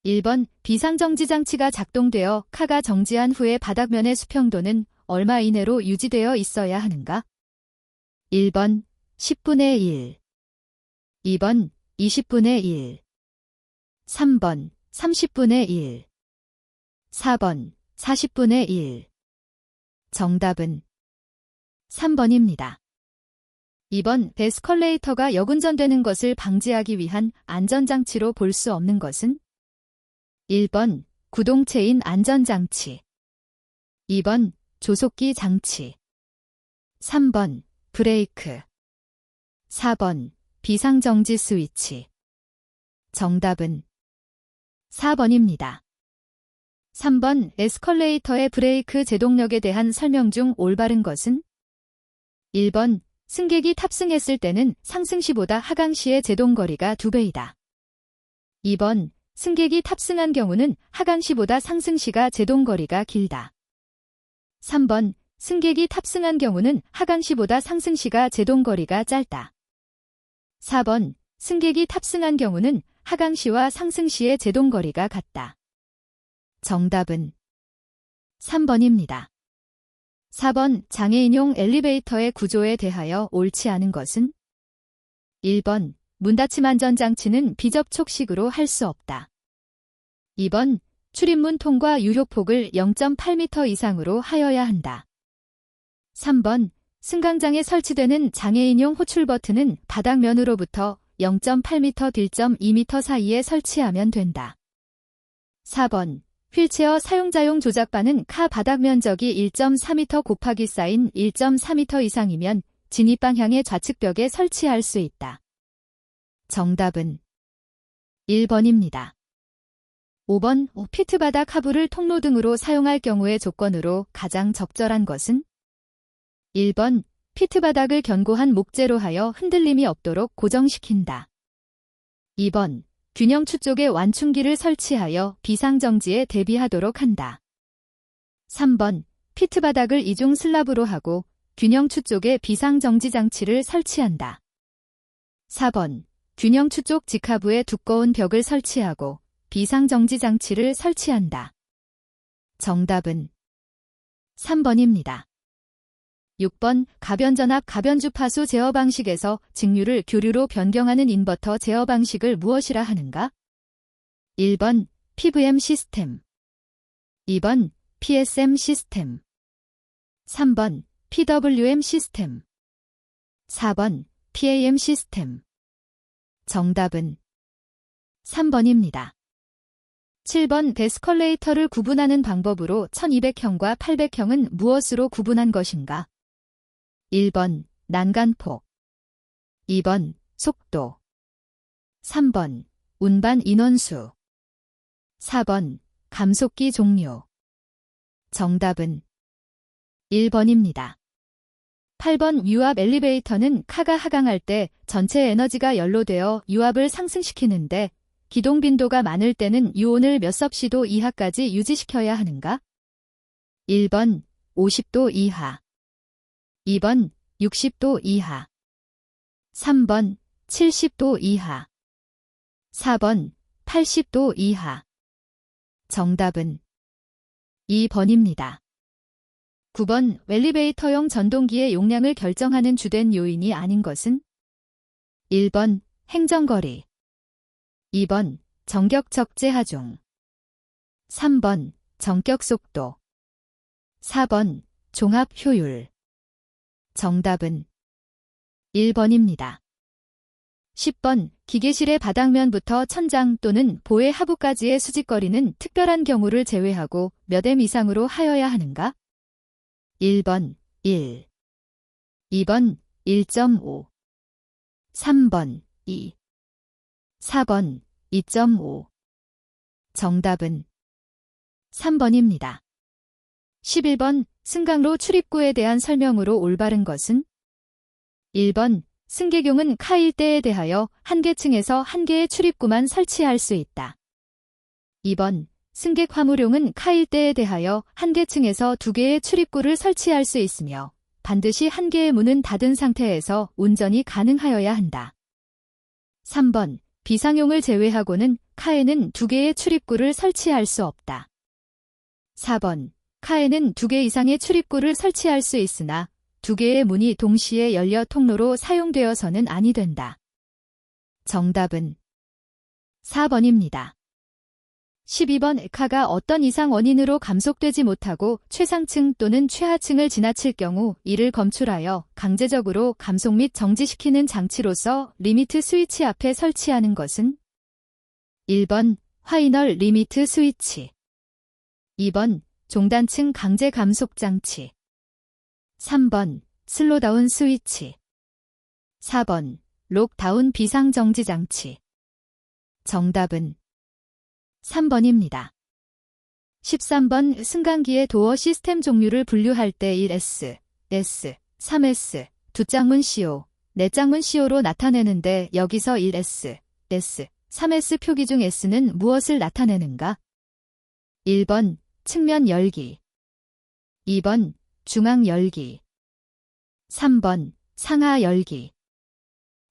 1번 비상정지 장치가 작동되어 카가 정지한 후에 바닥면의 수평도는 얼마 이내로 유지되어 있어야 하는가? 1번 10분의 1, 2번 20분의 1, 3번 30분의 1, 4번 40분의 1. 정답은 3번입니다. 2번 에스컬레이터가 역운전되는 것을 방지하기 위한 안전장치로 볼 수 없는 것은? 1번 구동체인 안전장치, 2번 조속기 장치, 3번 브레이크, 4번 비상정지 스위치. 정답은 4번입니다. 3번 에스컬레이터의 브레이크 제동력에 대한 설명 중 올바른 것은? 1번 승객이 탑승했을 때는 상승시보다 하강시의 제동거리가 2배이다. 2번 승객이 탑승한 경우는 하강시보다 상승시가 제동거리가 길다. 3번 승객이 탑승한 경우는 하강시보다 상승시가 제동거리가 짧다. 4번 승객이 탑승한 경우는 하강시와 상승시의 제동거리가 같다. 정답은 3번입니다. 4번 장애인용 엘리베이터의 구조에 대하여 옳지 않은 것은? 1번 문 닫힘 안전장치는 비접촉식으로 할 수 없다. 2번 출입문 통과 유효폭을 0.8m 이상으로 하여야 한다. 3번 승강장에 설치되는 장애인용 호출 버튼은 바닥면으로부터 0.8m, 1.2m 사이에 설치하면 된다. 4번 휠체어 사용자용 조작바는 카 바닥 면적이 1.4m 곱하기 사인 1.4m 이상이면 진입방향의 좌측벽에 설치할 수 있다. 정답은 1번입니다. 5번 피트 바닥 하부를 통로 등으로 사용할 경우의 조건으로 가장 적절한 것은? 1번 피트 바닥을 견고한 목재로 하여 흔들림이 없도록 고정시킨다. 2번 균형추 쪽에 완충기를 설치하여 비상정지에 대비하도록 한다. 3번 피트 바닥을 이중 슬랍으로 하고 균형추 쪽에 비상정지 장치를 설치한다. 4번 균형추 쪽 직하부에 두꺼운 벽을 설치하고 비상정지 장치를 설치한다. 정답은 3번입니다. 6번 가변전압 가변주파수 제어 방식에서 직류를 교류로 변경하는 인버터 제어 방식을 무엇이라 하는가? 1번 PVM 시스템, 2번 PSM 시스템, 3번 PWM 시스템, 4번 PAM 시스템. 정답은 3번입니다. 7번 에스컬레이터를 구분하는 방법으로 1200형과 800형은 무엇으로 구분한 것인가? 1번 난간폭, 2번 속도, 3번 운반 인원수, 4번 감속기 종류. 정답은 1번입니다. 8번 유압 엘리베이터는 카가 하강할 때 전체 에너지가 연로되어 유압을 상승시키는데 기동 빈도가 많을 때는 유온을 몇 섭씨도 이하까지 유지시켜야 하는가? 1번 50도 이하, 2번 60도 이하, 3번 70도 이하, 4번 80도 이하. 정답은 2번입니다. 9번 엘리베이터용 전동기의 용량을 결정하는 주된 요인이 아닌 것은? 1번 행정거리, 2번 정격 적재 하중, 3번 정격 속도, 4번 종합 효율. 정답은 1번입니다. 10번 기계실의 바닥면부터 천장 또는 보의 하부까지의 수직거리는 특별한 경우를 제외하고 몇 m 이상으로 하여야 하는가? 1번 1, 2번 1.5, 3번 2, 4번 2.5. 정답은 3번입니다. 11번 승강로 출입구에 대한 설명으로 올바른 것은? 1번 승객용은 카 1대에 대하여 한 개 층에서 한 개의 출입구만 설치할 수 있다. 2번 승객 화물용은 카 1대에 대하여 한 개 층에서 두 개의 출입구를 설치할 수 있으며 반드시 한 개의 문은 닫은 상태에서 운전이 가능하여야 한다. 3번 비상용을 제외하고는 카에는 2개의 출입구를 설치할 수 없다. 4번. 카에는 2개 이상의 출입구를 설치할 수 있으나 2개의 문이 동시에 열려 통로로 사용되어서는 아니 된다. 정답은 4번입니다. 12번. 카가 어떤 이상 원인으로 감속되지 못하고 최상층 또는 최하층을 지나칠 경우 이를 검출하여 강제적으로 감속 및 정지시키는 장치로서 리미트 스위치 앞에 설치하는 것은 1번 화이널 리미트 스위치, 2번 종단층 강제 감속 장치, 3번 슬로다운 스위치, 4번 록다운 비상정지 장치. 정답은 3번입니다. 13번. 승강기의 도어 시스템 종류를 분류할 때 1S, S, 3S, 2짝문 CO, 4짝문 CO로 나타내는데 여기서 1S, S, 3S 표기 중 S는 무엇을 나타내는가? 1번 측면 열기, 2번 중앙 열기, 3번 상하 열기,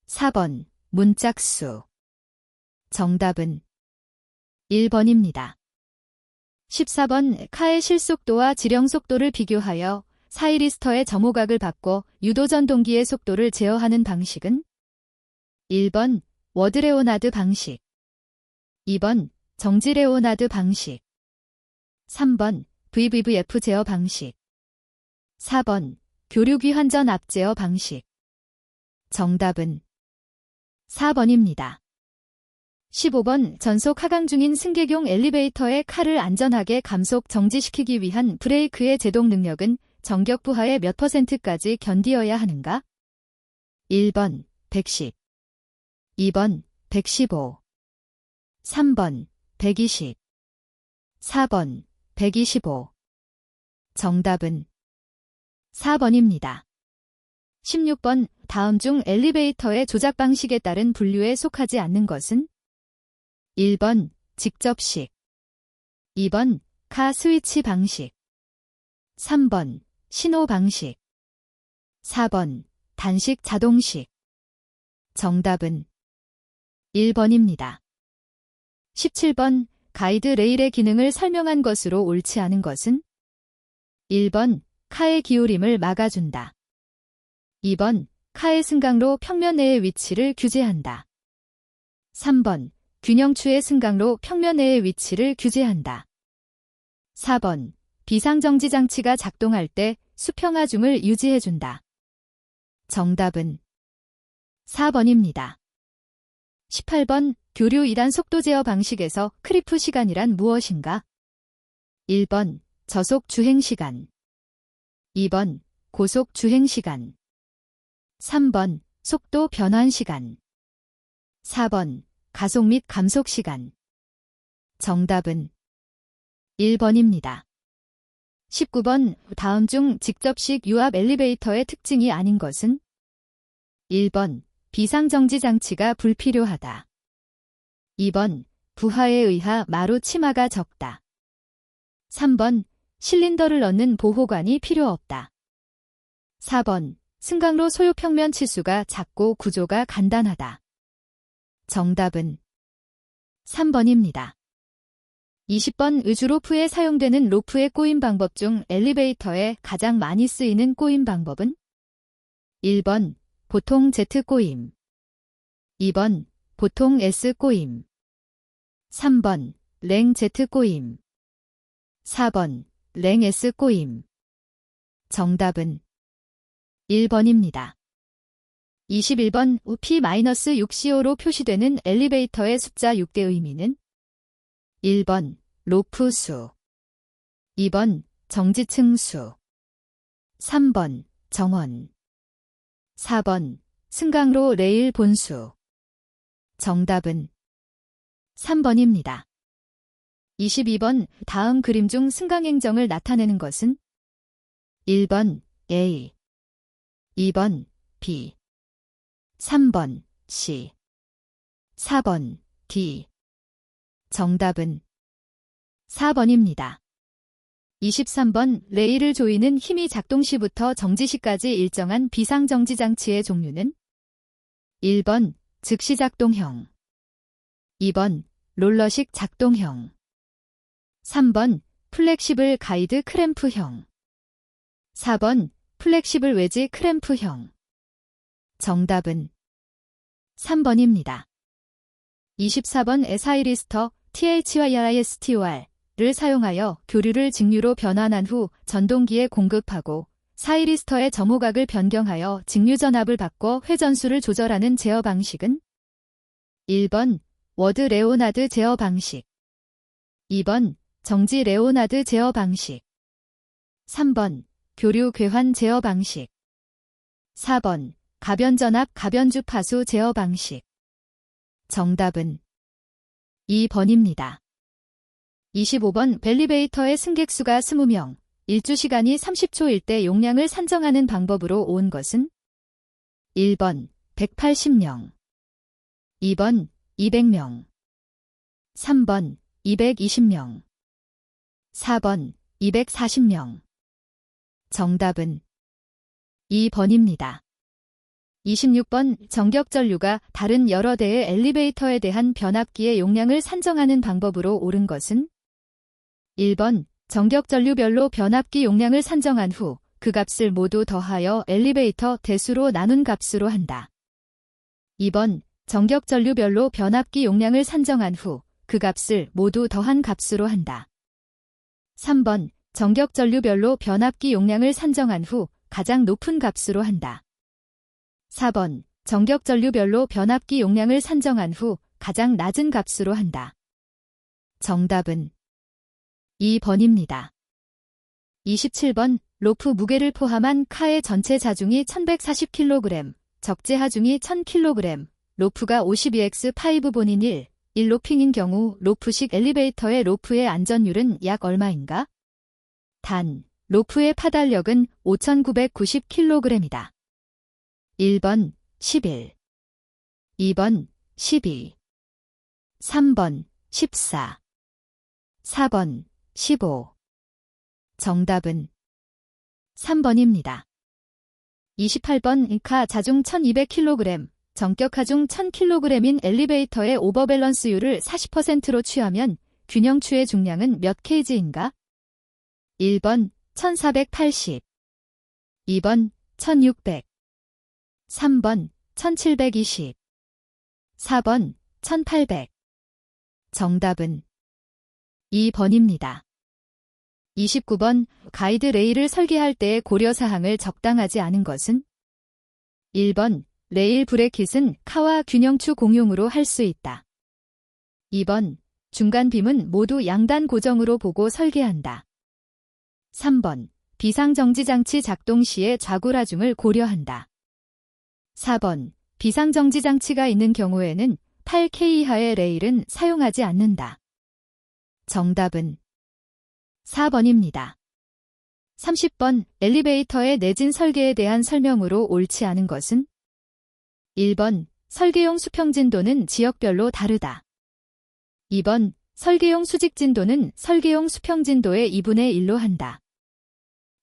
4번 문짝수. 정답은 1번입니다. 14번. 카의 실속도와 지령속도를 비교하여 사이리스터의 점호각을 바꿔 유도전동기의 속도를 제어하는 방식은 1번 워드레오나드 방식, 2번 정지레오나드 방식, 3번 VVVF 제어 방식, 4번 교류귀환전 앞 제어 방식. 정답은 4번입니다. 15번. 전속 하강 중인 승객용 엘리베이터의 카를 안전하게 감속 정지시키기 위한 브레이크의 제동 능력은 정격 부하의 몇 %까지 견디어야 하는가? 1번 110, 2번 115, 3번 120, 4번 125. 정답은 4번입니다. 16번. 다음 중 엘리베이터의 조작 방식에 따른 분류에 속하지 않는 것은 1번 직접식, 2번 카 스위치 방식, 3번 신호 방식, 4번 단식 자동식. 정답은 1번입니다. 17번. 가이드 레일의 기능을 설명한 것으로 옳지 않은 것은 1번 카의 기울임을 막아준다, 2번 카의 승강로 평면 내의 위치를 규제한다, 3번 균형추의 승강로 평면 내의 위치를 규제한다, 4번 비상정지 장치가 작동할 때 수평하중을 유지해준다. 정답은 4번입니다. 18번. 교류 2단 속도 제어 방식에서 크리프 시간이란 무엇인가? 1번 저속 주행 시간, 2번 고속 주행 시간, 3번 속도 변환 시간, 4번 가속 및 감속 시간. 정답은 1번입니다. 19번. 다음 중 직접식 유압 엘리베이터의 특징이 아닌 것은 1번 비상정지 장치가 불필요하다, 2번 부하에 의하 마루 치마가 적다, 3번 실린더를 넣는 보호관이 필요 없다, 4번 승강로 소요평면 치수가 작고 구조가 간단하다. 정답은 3번입니다. 20번. 의주로프에 사용되는 로프의 꼬임 방법 중 엘리베이터에 가장 많이 쓰이는 꼬임 방법은 1번 보통 Z 꼬임, 2번 보통 S 꼬임, 3번 랭 Z 꼬임, 4번 랭 S 꼬임. 정답은 1번입니다. 21번. P-6CO로 표시되는 엘리베이터의 숫자 6대 의미는 1번 로프 수, 2번 정지층 수, 3번 정원, 4번 승강로 레일 본수. 정답은 3번입니다. 22번. 다음 그림 중 승강행정을 나타내는 것은 1번 A, 2번 B, 3번 C, 4번 D. 정답은 4번입니다. 23번. 레일을 조이는 힘이 작동 시부터 정지 시까지 일정한 비상정지 장치의 종류는 1번 즉시작동형, 2번 롤러식 작동형. 3번 플렉시블 가이드 크램프형. 4번 플렉시블 웨지 크램프형. 정답은 3번입니다. 24번 SI리스터 THYRISTOR를 사용하여 교류를 직류로 변환한 후 전동기에 공급하고 사이리스터의 점호각을 변경하여 직류 전압을 바꿔 회전수를 조절하는 제어 방식은 1번 워드 레오나드 제어 방식. 2번 정지 레오나드 제어 방식. 3번 교류 궤환 제어 방식. 4번 가변전압 가변주 파수 제어 방식. 정답은 2번입니다. 25번 벨리베이터의 승객수가 20명, 일주시간이 30초일 때 용량을 산정하는 방법으로 온 것은 1번 180명, 2번 200명, 3번 220명, 4번 240명. 정답은 2번입니다. 26번 정격전류가 다른 여러 대의 엘리베이터에 대한 변압기의 용량을 산정하는 방법으로 옳은 것은 1번 정격전류별로 변압기 용량을 산정한 후 그 값을 모두 더하여 엘리베이터 대수로 나눈 값으로 한다. 2번 정격전류별로 변압기 용량을 산정한 후 그 값을 모두 더한 값으로 한다. 3번 정격전류별로 변압기 용량을 산정한 후 가장 높은 값으로 한다. 4번 정격전류별로 변압기 용량을 산정한 후 가장 낮은 값으로 한다. 정답은 2번입니다. 27번 로프 무게를 포함한 카의 전체 자중이 1140kg, 적재 하중이 1000kg, 로프가 52x5 본인 1 로핑인 경우 로프식 엘리베이터의 로프의 안전율은 약 얼마인가? 단, 로프의 파달력은 5990kg이다. 1번 11, 2번 12, 3번 14, 4번 15. 정답은 3번입니다. 28번 카 자중 1200kg, 정격 하중 1000kg인 엘리베이터의 오버밸런스율을 40%로 취하면 균형추의 중량은 몇 kg인가? 1번 1480, 2번 1600, 3번 1720, 4번 1800. 정답은 2번입니다. 29번 가이드 레일을 설계할 때의 고려사항을 적당하지 않은 것은 1번 레일 브레킷은 카와 균형추 공용으로 할 수 있다. 2번 중간 빔은 모두 양단 고정으로 보고 설계한다. 3번 비상정지장치 작동 시에 좌구라중을 고려한다. 4번 비상정지장치가 있는 경우에는 8K 이하의 레일은 사용하지 않는다. 정답은 4번입니다. 30번 엘리베이터의 내진 설계에 대한 설명으로 옳지 않은 것은 1번 설계용 수평 진도는 지역별로 다르다. 2번 설계용 수직 진도는 설계용 수평 진도의 2분의 1로 한다.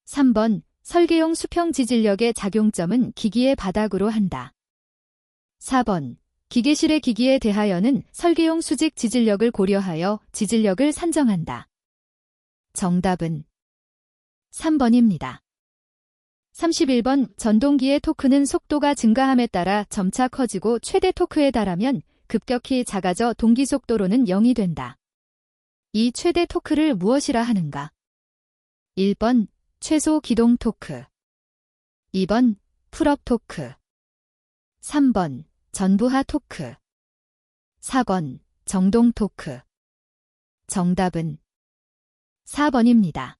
3번 설계용 수평 지질력의 작용점은 기기의 바닥으로 한다. 4번 기계실의 기기에 대하여는 설계용 수직 지질력을 고려하여 지질력을 산정한다. 정답은 3번입니다. 31번 전동기의 토크는 속도가 증가함에 따라 점차 커지고 최대 토크에 달하면 급격히 작아져 동기 속도로는 0이 된다. 이 최대 토크를 무엇이라 하는가? 1번 최소 기동 토크, 2번 풀업 토크, 3번 전부하 토크, 4번 정동 토크. 정답은 4번입니다.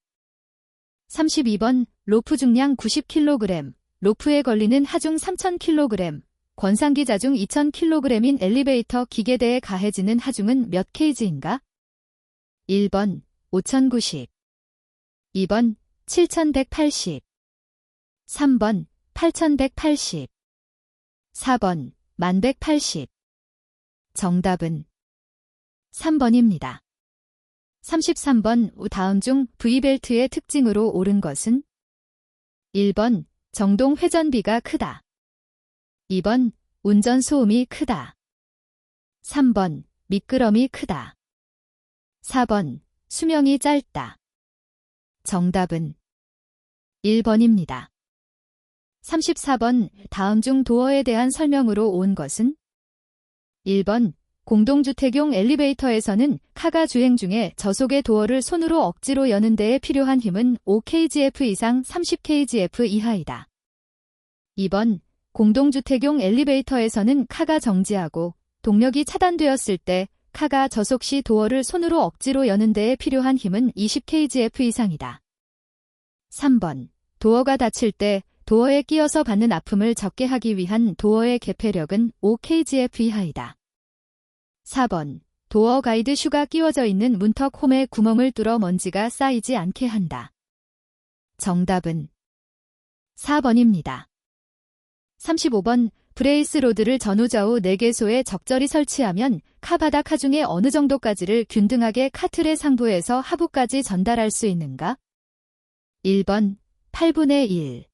32번 로프 중량 90kg, 로프에 걸리는 하중 3000kg, 권상기 자중 2000kg인 엘리베이터 기계대에 가해지는 하중은 몇 kg인가? 1번 5090, 2번 7180, 3번 8180, 4번 1180. 정답은 3번입니다. 33번 다음 중 V벨트의 특징으로 옳은 것은 1번 정동 회전비가 크다. 2번 운전 소음이 크다. 3번 미끄럼이 크다. 4번, 수명이 짧다. 정답은 1번입니다. 34번, 다음 중 도어에 대한 설명으로 온 것은? 1번, 공동주택용 엘리베이터에서는 카가 주행 중에 저속의 도어를 손으로 억지로 여는 데에 필요한 힘은 5kgf 이상 30kgf 이하이다. 2번, 공동주택용 엘리베이터에서는 카가 정지하고 동력이 차단되었을 때 카가 저속 시 도어를 손으로 억지로 여는 데에 필요한 힘은 20kgf 이상이다. 3번, 도어가 닫힐 때 도어에 끼어서 받는 아픔을 적게 하기 위한 도어의 개폐력은 5kgf 이하이다. 4번, 도어 가이드 슈가 끼워져 있는 문턱 홈에 구멍을 뚫어 먼지가 쌓이지 않게 한다. 정답은 4번입니다. 35번, 브레이스 로드를 전후좌우 4개소에 적절히 설치하면 카 바닥 하중의 어느 정도까지를 균등하게 카틀의 상부에서 하부까지 전달할 수 있는가? 1번, 8분의 1.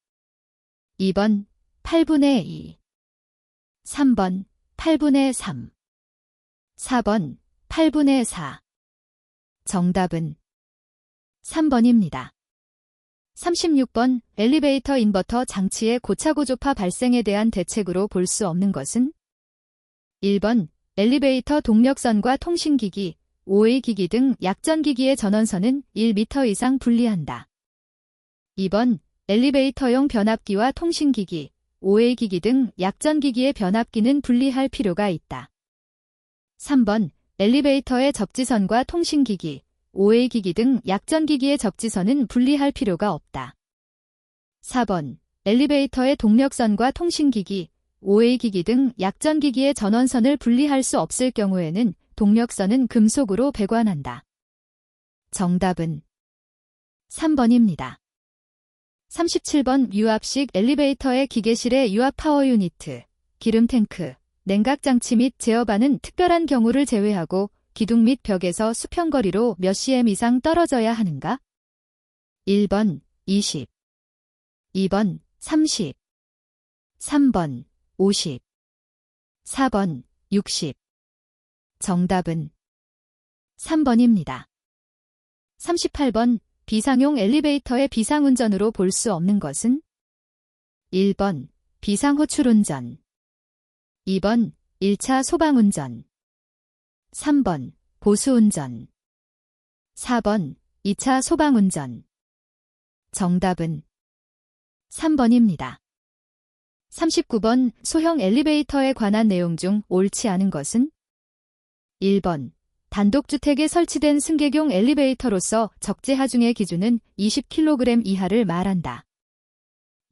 2번, 8분의 2. 3번, 8분의 3. 4번, 8분의 4. 정답은 3번입니다. 36번, 엘리베이터 인버터 장치의 고차고조파 발생에 대한 대책으로 볼 수 없는 것은? 1번, 엘리베이터 동력선과 통신기기, OA 기기 등 약전기기의 전원선은 1m 이상 분리한다. 2번, 엘리베이터용 변압기와 통신기기, OA 기기 등 약전기기의 변압기는 분리할 필요가 있다. 3번, 엘리베이터의 접지선과 통신기기, OA 기기 등 약전기기의 접지선은 분리할 필요가 없다. 4번, 엘리베이터의 동력선과 통신기기, OA 기기 등 약전기기의 전원선을 분리할 수 없을 경우에는 동력선은 금속으로 배관한다. 정답은 3번입니다. 37번, 유압식 엘리베이터의 기계실의 유압 파워 유니트, 기름 탱크, 냉각 장치 및 제어반은 특별한 경우를 제외하고 기둥 및 벽에서 수평거리로 몇 cm 이상 떨어져야 하는가? 1번, 20. 2번, 30. 3번, 50. 4번, 60. 정답은 3번입니다. 38번, 비상용 엘리베이터의 비상운전으로 볼 수 없는 것은? 1번, 비상호출운전. 2번, 1차 소방운전. 3번, 보수운전. 4번, 2차 소방운전. 정답은 3번입니다. 39번, 소형 엘리베이터에 관한 내용 중 옳지 않은 것은? 1번, 단독주택에 설치된 승객용 엘리베이터로서 적재 하중의 기준은 20kg 이하를 말한다.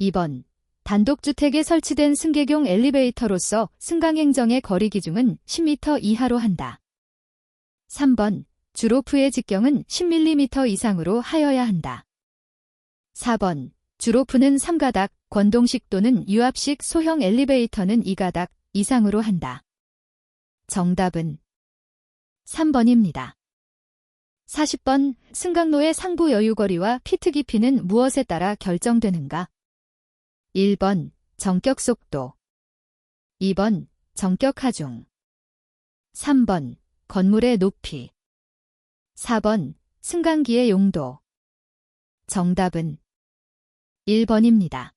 2번, 단독주택에 설치된 승객용 엘리베이터로서 승강행정의 거리 기준은 10m 이하로 한다. 3번, 주로프의 직경은 10mm 이상으로 하여야 한다. 4번, 주로프는 3가닥, 권동식 또는 유압식 소형 엘리베이터는 2가닥 이상으로 한다. 정답은 3번입니다. 40번, 승강로의 상부 여유거리와 피트 깊이는 무엇에 따라 결정되는가? 1번, 정격 속도. 2번, 정격 하중. 3번, 건물의 높이. 4번, 승강기의 용도. 정답은 1번입니다.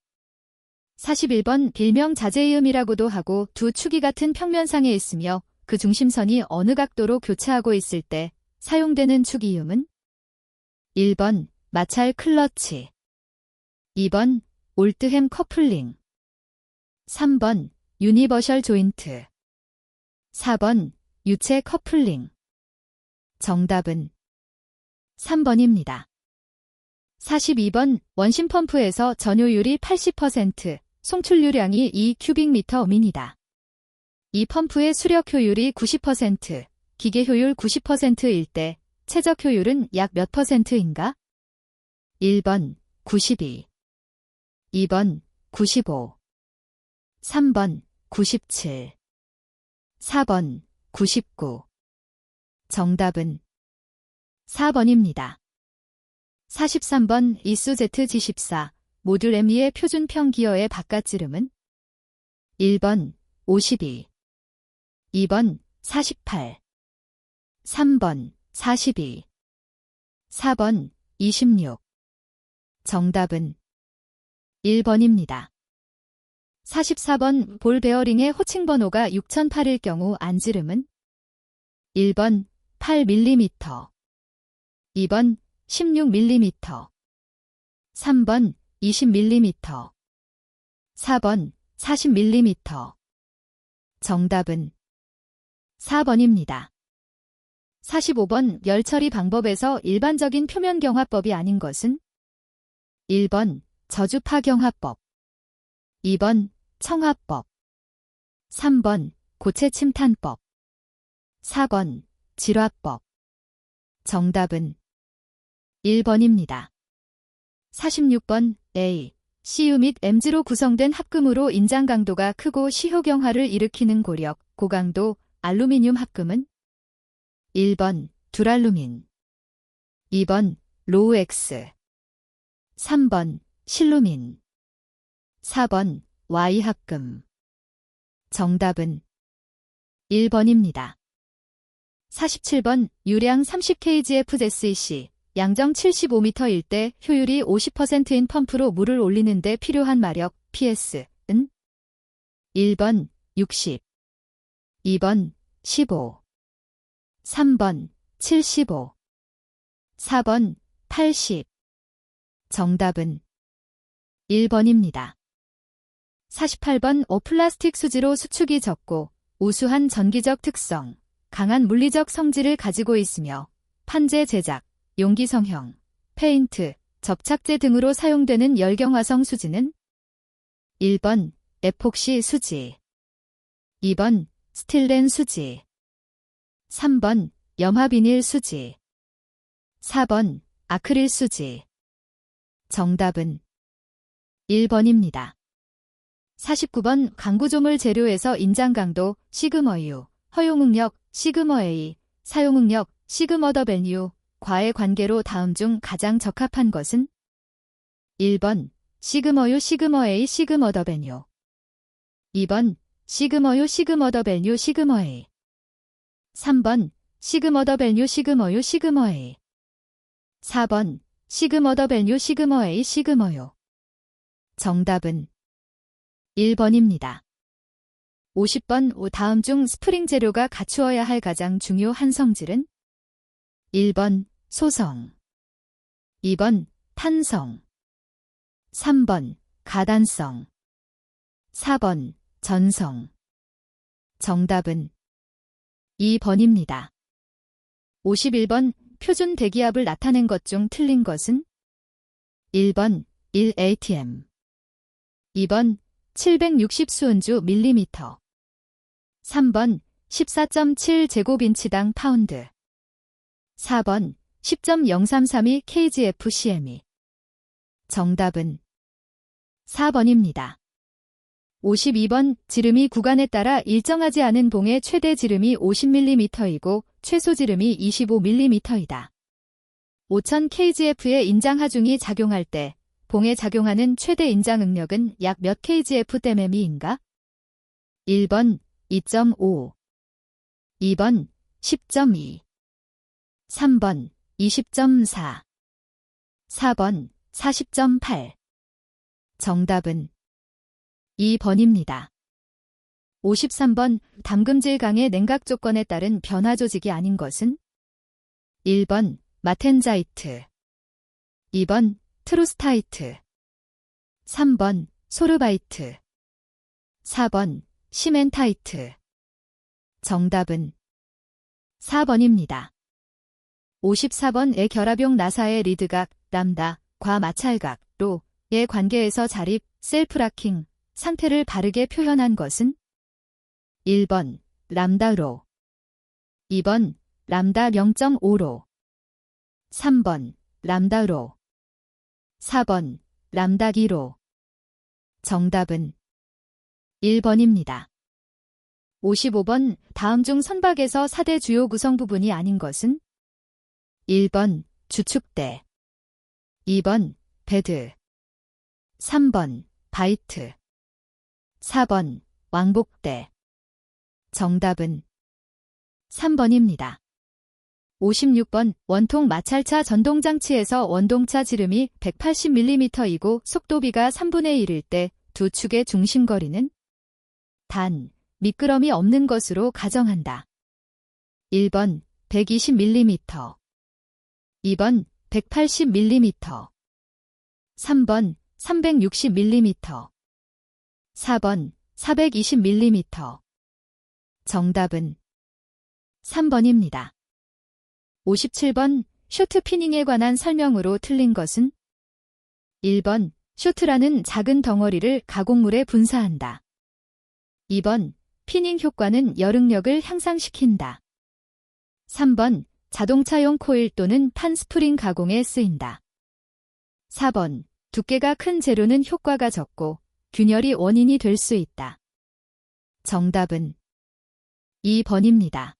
41번, 일명 자재이음이라고도 하고 두 축이 같은 평면상에 있으며 그 중심선이 어느 각도로 교차하고 있을 때 사용되는 축이음은? 1번, 마찰 클러치. 2번, 올트햄 커플링. 3번, 유니버셜 조인트. 4번, 유체 커플링. 정답은 3번입니다. 42번, 원심 펌프에서 전효율이 80%, 송출유량이 2큐빅미터 미니다. 이 펌프의 수력 효율이 90%, 기계 효율 90%일 때 최적 효율은 약 몇 %인가? 1번, 92. 2번, 95. 3번, 97. 4번, 99. 정답은 4번입니다. 43번, 이수제 G14, 모듈 M2의 표준평 기어의 바깥지름은? 1번, 52. 2번, 48. 3번 42, 4번 26. 정답은 1번입니다. 44번 볼 베어링의 호칭 번호가 6008일 경우 안지름은 1번 8mm, 2번 16mm, 3번 20mm, 4번 40mm. 정답은 4번입니다. 45번 열 처리 방법에서 일반적인 표면 경화법이 아닌 것은 1번 저주파 경화법, 2번 청화법, 3번 고체 침탄법, 4번 질화법. 정답은 1번입니다. 46번 A, CU 및 MG로 구성된 합금으로 인장 강도가 크고 시효경화를 일으키는 고력, 고강도 알루미늄 합금은 1번 두랄루민, 2번 로우엑스, 3번 실루민, 4번 Y합금. 정답은 1번입니다. 47번 유량 30kgf-SEC, 양정 75m일 때 효율이 50%인 펌프로 물을 올리는 데 필요한 마력 PS은 1번 60, 2번 15, 3번 75, 4번 80. 정답은 1번입니다. 48번 오플라스틱 수지로 수축이 적고 우수한 전기적 특성, 강한 물리적 성질을 가지고 있으며 판재 제작, 용기 성형, 페인트, 접착제 등으로 사용되는 열경화성 수지는 1번 에폭시 수지, 2번 스틸렌 수지, 3번 염화비닐 수지, 4번 아크릴 수지. 정답은 1번입니다. 49번 강구조물 재료에서 인장 강도 시그머유, 허용응력 시그머A, 사용응력 시그머더벤유, 과의 관계로 다음 중 가장 적합한 것은 1번 시그머유 시그머A 시그머더벤유, 2번 시그머유 시그머더벤유 시그머A, 3번 시그머더벤유 시그머유 시그머A, 4번 시그머더벤유 시그머A 시그머유. 정답은 1번입니다. 50번 다음 중 스프링 재료가 갖추어야 할 가장 중요한 성질은 1번 소성, 2번 탄성, 3번 가단성, 4번 전성. 정답은 2번입니다. 51번 표준 대기압을 나타낸 것 중 틀린 것은 1번 1atm, 2번 760 수은주 밀리미터, 3번 14.7 제곱인치당 파운드, 4번 10.0332 kgf-cm. 정답은 4번입니다. 52번 지름이 구간에 따라 일정하지 않은 봉의 최대 지름이 50mm이고 최소 지름이 25mm이다. 5000 kgf의 인장 하중이 작용할 때 봉에 작용하는 최대 인장 응력은 약 몇 kgf/mm인가? 1번 2.5, 2번 10.2, 3번 20.4, 4번 40.8. 정답은 2번입니다. 53번 담금질 강의 냉각 조건에 따른 변화 조직이 아닌 것은 1번 마텐자이트, 2번 트루스타이트, 3번 소르바이트, 4번 시멘타이트. 정답은 4번입니다. 54번의 결합용 나사의 리드각, 람다, 과 마찰각, 로의 관계에서 자립, 셀프라킹, 상태를 바르게 표현한 것은 1번 람다로, 2번 람다 0.5로, 3번 람다로, 4번 람다 2로. 정답은 1번입니다. 55번 다음 중 선박에서 4대 주요 구성 부분이 아닌 것은 1번 주축대, 2번 베드, 3번 바이트, 4번 왕복대. 정답은 3번입니다. 56번 원통 마찰차 전동장치에서 원동차 지름이 180mm이고 속도비가 3분의 1일 때 두 축의 중심거리는 단, 미끄럼이 없는 것으로 가정한다. 1번 120mm 2번 180mm 3번 360mm 4번 420mm 정답은 3번입니다. 57번 쇼트 피닝에 관한 설명으로 틀린 것은 1번 쇼트라는 작은 덩어리를 가공물에 분사한다. 2번 피닝 효과는 여릉력을 향상시킨다. 3번 자동차용 코일 또는 판 스프링 가공에 쓰인다. 4번 두께가 큰 재료는 효과가 적고 균열이 원인이 될 수 있다. 정답은 2번입니다.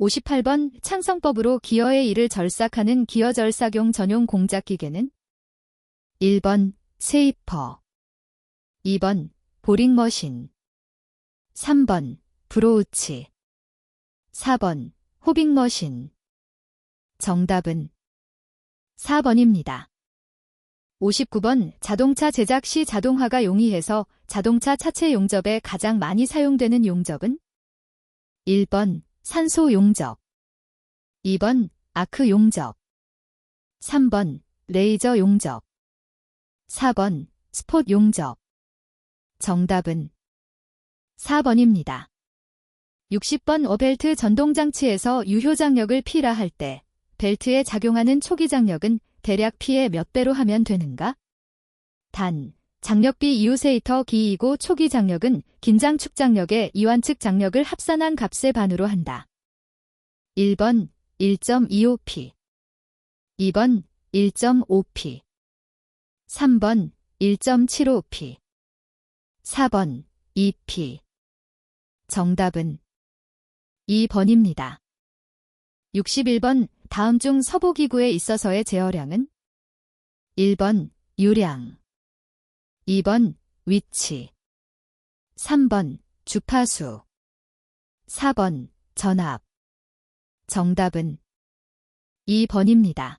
58번 창성법으로 기어의 일을 절삭하는 기어절삭용 전용 공작기계는 1번 세이퍼 2번 보링머신 3번 브로우치 4번 호빙머신 정답은 4번입니다. 59번 자동차 제작 시 자동화가 용이해서 자동차 차체 용접에 가장 많이 사용되는 용접은 1번 산소 용접 2번 아크 용접 3번 레이저 용접 4번 스폿 용접 정답은 4번입니다. 60번 어벨트 전동장치에서 유효장력을 P라 할 때 벨트에 작용하는 초기장력은 대략 P의 몇 배로 하면 되는가? 단, 장력비 이웃세이터 기이고 초기장력은 긴장축장력의 이완측 장력을 합산한 값의 반으로 한다. 1번 1.25P 2번 1.5P 3번 1.75P 4번 2P 정답은 2번입니다. 61번 다음 중 서보기구에 있어서의 제어량은 1번 유량 2번 위치 3번 주파수 4번 전압 정답은 2번입니다.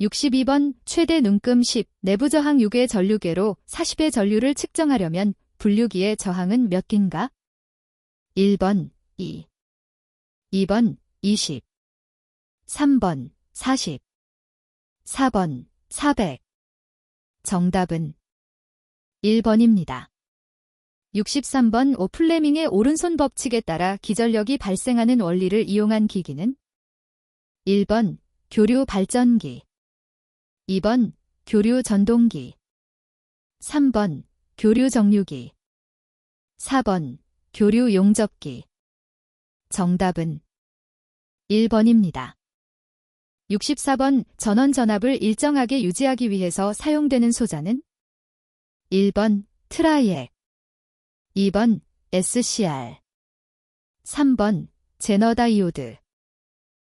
62번 최대 눈금 10, 내부 저항 6의 전류계로 40의 전류를 측정하려면 분류기의 저항은 몇 기인가? 1번 2, 2번 20, 3번 40, 4번 400 정답은 1번입니다. 63번 오플레밍의 오른손 법칙에 따라 기전력이 발생하는 원리를 이용한 기기는 1번 교류 발전기 2번 교류 전동기 3번 교류 정류기 4번 교류 용접기 정답은 1번입니다. 64번 전원 전압을 일정하게 유지하기 위해서 사용되는 소자는 1번 트라이액 2번 SCR 3번 제너 다이오드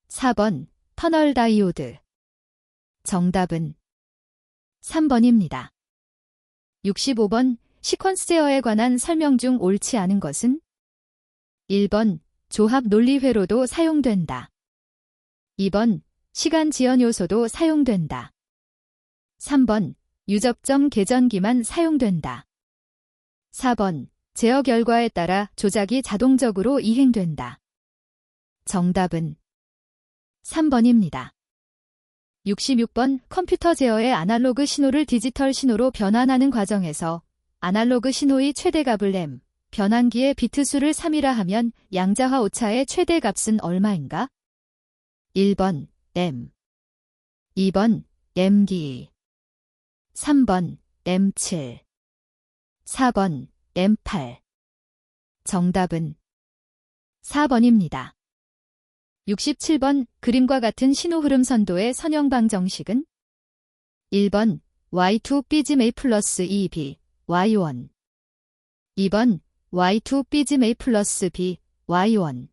4번 터널 다이오드 정답은 3번입니다. 65번 시퀀스 제어에 관한 설명 중 옳지 않은 것은 1번 조합 논리회로도 사용된다. 2번 시간 지연 요소도 사용된다. 3번 유적점 계전기만 사용된다. 4번 제어 결과에 따라 조작이 자동적으로 이행된다. 정답은 3번입니다. 66번 컴퓨터 제어의 아날로그 신호를 디지털 신호로 변환하는 과정에서 아날로그 신호의 최대값을 M, 변환기의 비트수를 3이라 하면 양자화 오차의 최대값은 얼마인가? 1번 M 2번 M2 3번 M7 4번 M8 정답은 4번입니다. 67번 그림과 같은 신호흐름 선도의 선형방 정식은 1번 Y2 삐짐 A 플러스 2B Y1 2번 Y2 삐짐 A 플러스 B Y1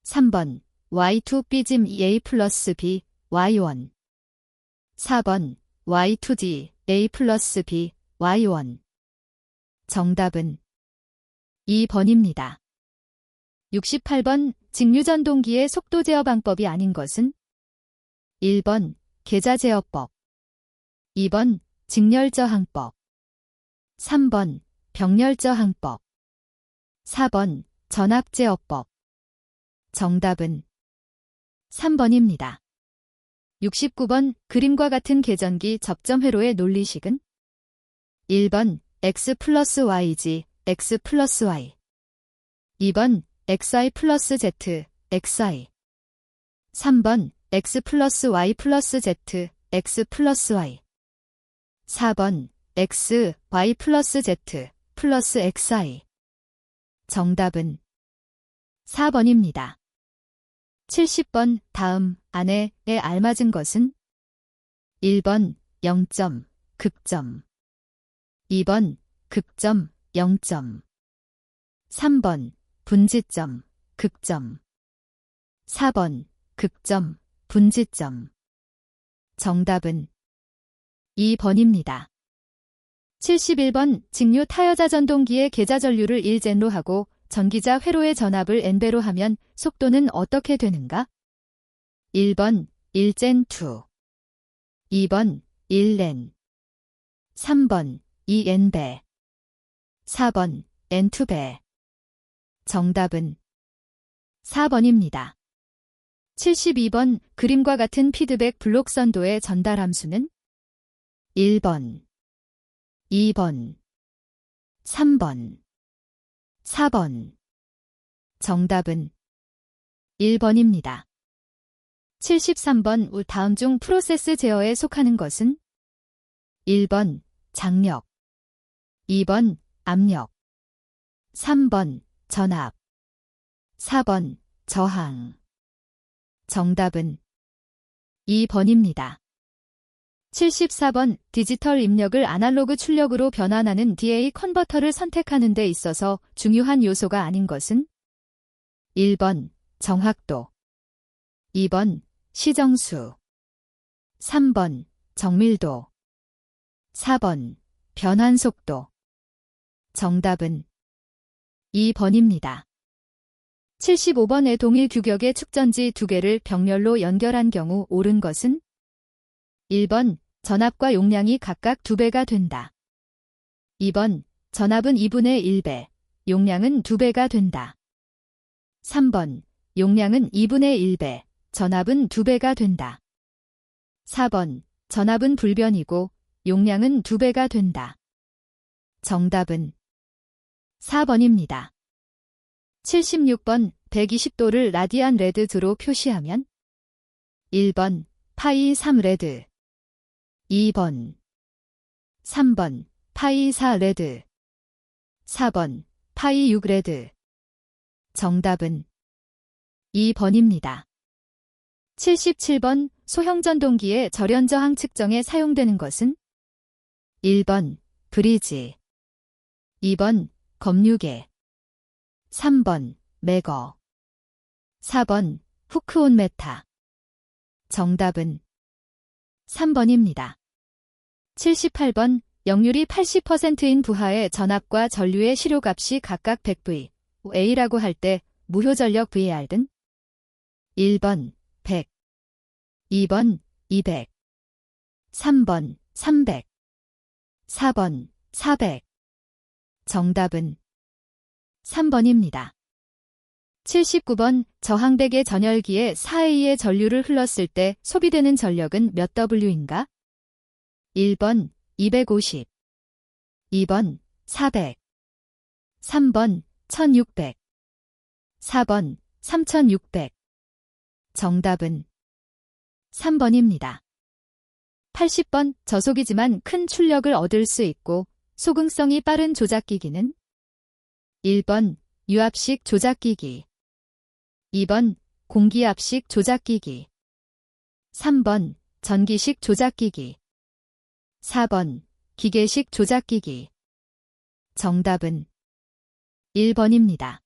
3번 Y2 삐짐 A 플러스 B Y1 4번 Y2D A 플러스 B Y1 정답은 2번입니다. 68번 직류전동기의 속도 제어 방법이 아닌 것은 1번 계좌 제어법, 2번 직렬 저항법, 3번 병렬 저항법, 4번 전압 제어법. 정답은 3번입니다. 69번 그림과 같은 계전기 접점 회로의 논리식은 1번 x 플러스 y지 x 플러스 y, 2번 xi 플러스 z xi, 3번 x 플러스 y 플러스 z x 플러스 y, 4번 x y 플러스 z 플러스 xi. 정답은 4번입니다. 70번 다음 안에에 알맞은 것은 1번 0점, 극점, 2번 극점, 0점, 3번 분지점, 극점, 4번 극점, 분지점. 정답은 2번입니다. 71번 직류 타여자 전동기의 계좌 전류를 1젠로 하고 전기자 회로의 전압을 n배로 하면 속도는 어떻게 되는가? 1번 1젠2, 2번 1렌, 3번 2n배, 4번 n2배. 정답은 4번입니다. 72번 그림과 같은 피드백 블록 선도의 전달 함수는 1번, 2번, 3번, 4번. 정답은 1번입니다. 73번 다음 중 프로세스 제어에 속하는 것은 1번 장력, 2번 압력, 3번 전압, 4번 저항. 정답은 2번입니다. 74번 디지털 입력을 아날로그 출력으로 변환하는 DA 컨버터를 선택하는 데 있어서 중요한 요소가 아닌 것은 1번 정확도, 2번 시정수, 3번 정밀도, 4번 변환 속도. 정답은 2번입니다. 75번의 동일 규격의 축전지 두 개를 병렬로 연결한 경우 옳은 것은 1번 전압과 용량이 각각 2배가 된다. 2번 전압은 2분의 1배, 용량은 2배가 된다. 3번 용량은 2분의 1배, 전압은 2배가 된다. 4번 전압은 불변이고 용량은 2배가 된다. 정답은 4번입니다. 76번 120도를 라디안 레드로 표시하면 1번 파이 3 레드, 2번 3번 파이 4 레드, 4번 파이 6 레드. 정답은 2번입니다. 77번 소형 전동기의 절연 저항 측정에 사용되는 것은 1번 브리지, 2번 검유계, 3번 매거, 4번 후크온 메타. 정답은 3번입니다. 78번 역률이 80%인 부하의 전압과 전류의 실효값이 각각 100V, A라고 할 때 무효전력 VAR은 1번 100, 2번 200, 3번 300, 4번 400. 정답은 3번입니다. 79번 저항백의 전열기에 4A의 전류를 흘렀을 때 소비되는 전력은 몇 W인가? 1번 250, 2번 400, 3번 1600, 4번 3600. 정답은 3번입니다. 80번 저속이지만 큰 출력을 얻을 수 있고 소근성이 빠른 조작기기는 1번 유압식 조작기기, 2번 공기압식 조작기기, 3번 전기식 조작기기, 4번 기계식 조작기기. 정답은 1번입니다.